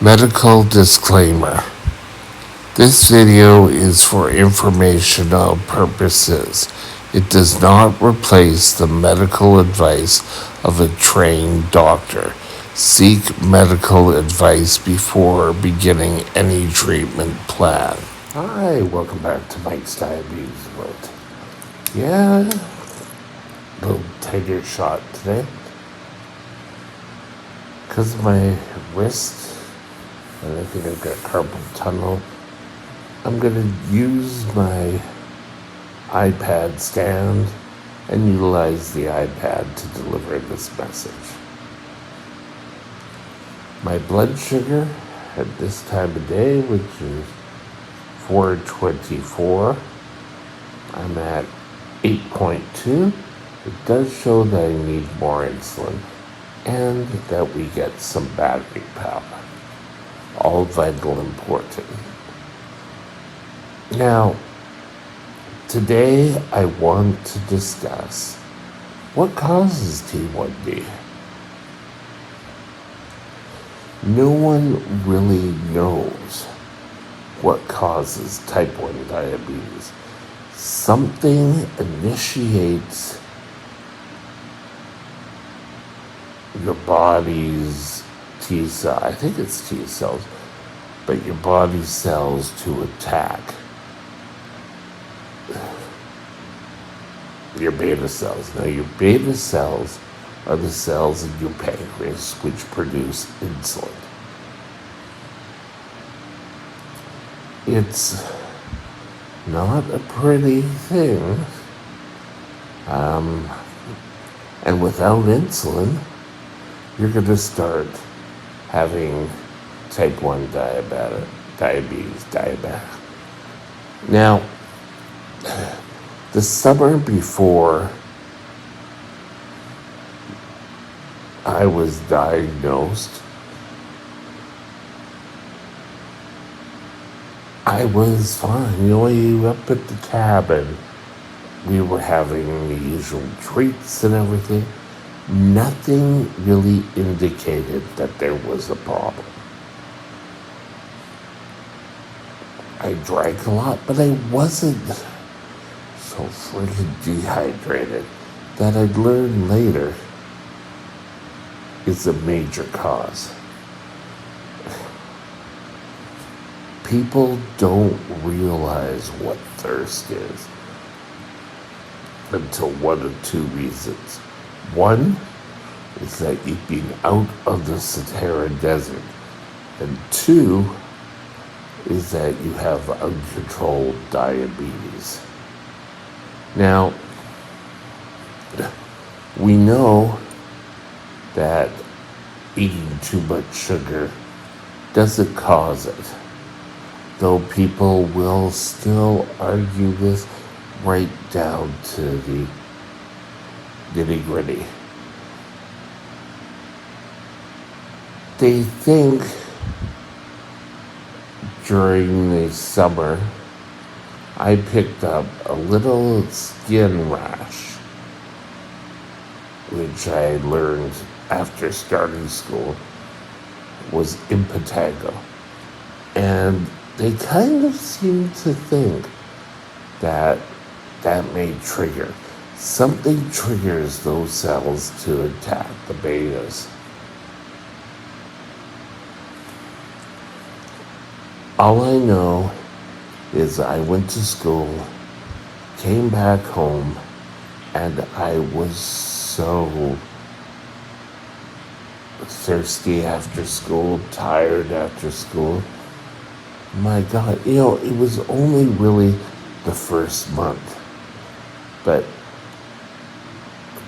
Medical disclaimer. This video is for informational purposes. It does not replace the medical advice of a trained doctor. Seek medical advice before beginning any treatment plan. Hi, welcome back to Mike's Diabetes World. Yeah, a little tighter shot today. Because of my wrist, and I think I've got carpal tunnel, I'm going to use my iPad stand and utilize the iPad to deliver this message. My blood sugar at this time of day, which is 424, I'm at 8.2. It does show that I need more insulin and that we get some battery power. All vital important. Now, today I want to discuss what causes T1D. No one really knows what causes type 1 diabetes. Something initiates your body's T cell, I think it's T cells, but your body's cells to attack your beta cells. Now, your beta cells are the cells in your pancreas which produce insulin. It's not a pretty thing, and without insulin, you're going to start having type 1 diabetes. Now, the summer before I was diagnosed, I was fine. Up at the cabin, we were having the usual treats and everything. Nothing really indicated that there was a problem. I drank a lot, but I wasn't so freaking dehydrated that I'd learn later is a major cause. People don't realize what thirst is until one of two reasons. One is that you've been out of the Sahara Desert, and two is that you have uncontrolled diabetes. Now, we know that eating too much sugar doesn't cause it, though people will still argue this right down to the nitty-gritty. They think during the summer I picked up a little skin rash, which I learned after starting school was impetigo. And they kind of seem to think that that may trigger. Something triggers those cells to attack the betas. All I know is I went to school, came back home, and I was so thirsty after school, tired after school. My God, it was only really the first month, but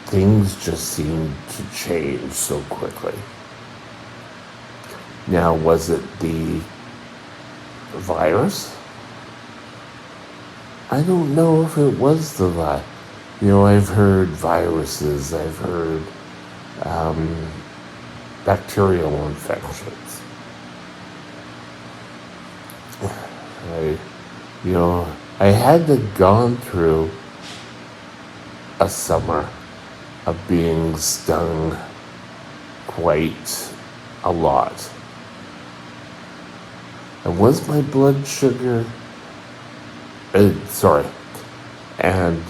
things just seemed to change so quickly. Now, was it the virus? I don't know if it was the virus. I've heard viruses, I've heard bacterial infections. I had gone through a summer of being stung quite a lot. And was my blood sugar, sorry, and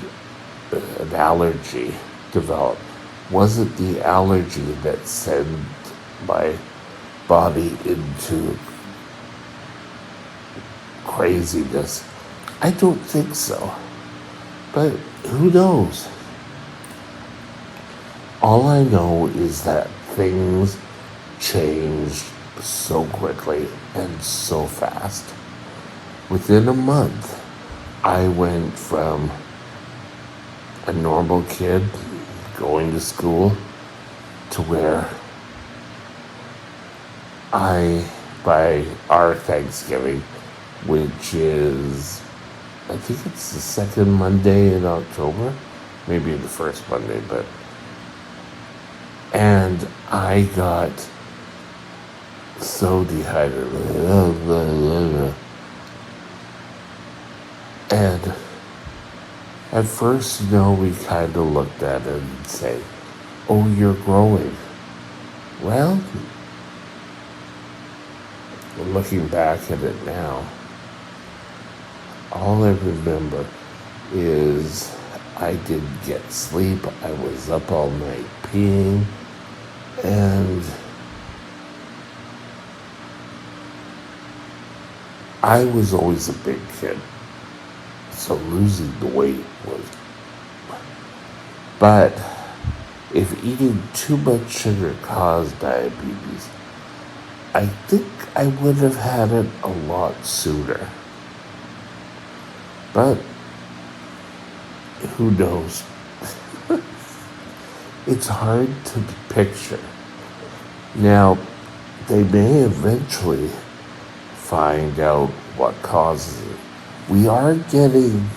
an allergy developed? Was it the allergy that sent my body into craziness? I don't think so. But who knows? All I know is that things changed so quickly and so fast. Within a month, I went from a normal kid going to school to where by our Thanksgiving, which is, I think it's the second Monday in October, maybe the first Monday, and I got so dehydrated. And at first, we kind of looked at it and say, oh, you're growing. Well, looking back at it now, all I remember is I didn't get sleep. I was up all night peeing, and I was always a big kid, so losing the weight was. But if eating too much sugar caused diabetes, I think I would have had it a lot sooner. But who knows? It's hard to picture. Now, they may eventually find out what causes it. We are getting,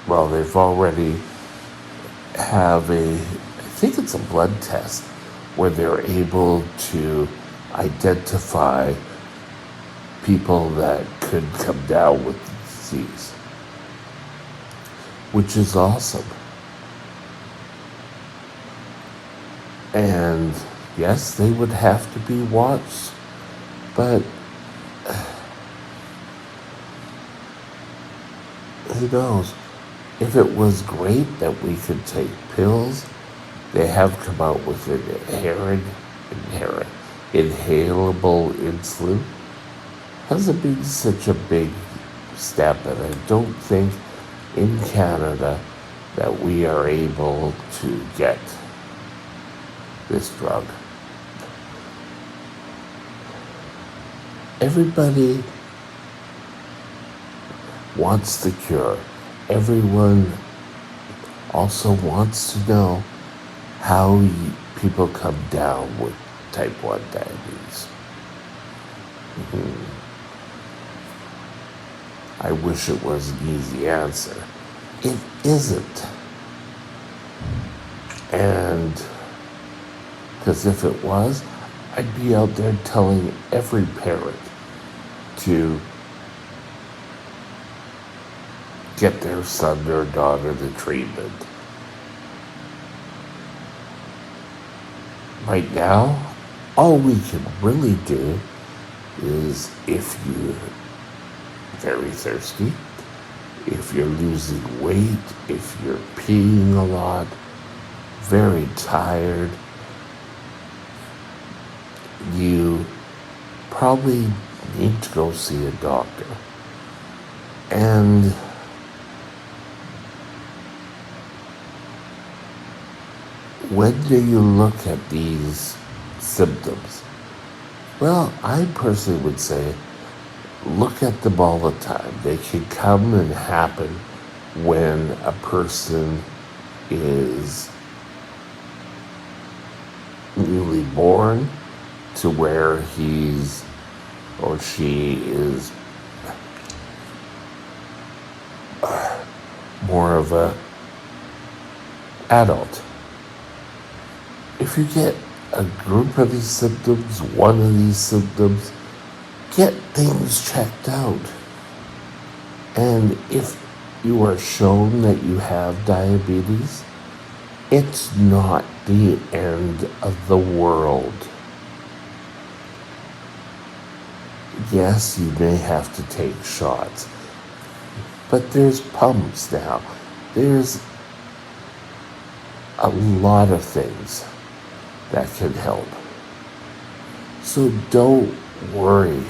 well, they've already have I think it's a blood test where they're able to identify people that could come down with the disease, which is awesome. And yes, they would have to be watched, but who knows? If it was great that we could take pills, they have come out with an inhalable insulin. Hasn't been such a big step, and I don't think in Canada that we are able to get this drug. Everybody wants the cure. Everyone also wants to know how people come down with type 1 diabetes. I wish it was an easy answer. It isn't. And because if it was, I'd be out there telling every parent to get their son or daughter the treatment. Right now, all we can really do is if you're very thirsty, if you're losing weight, if you're peeing a lot, very tired, you probably need to go see a doctor. And when do you look at these symptoms? Well, I personally would say look at them all the time. They can come and happen when a person is newly born to where he's or she is more of a adult. If you get a group of these symptoms, one of these symptoms, get things checked out. And if you are shown that you have diabetes, it's not the end of the world. Yes, you may have to take shots, but there's pumps now. There's a lot of things that can help. So don't worry.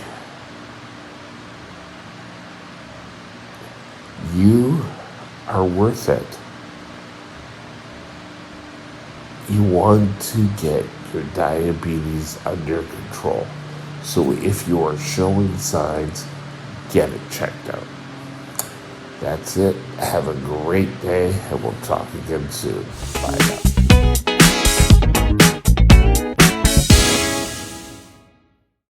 You are worth it. You want to get your diabetes under control. So if you are showing signs, get it checked out. That's it. Have a great day, and we'll talk again soon. Bye now.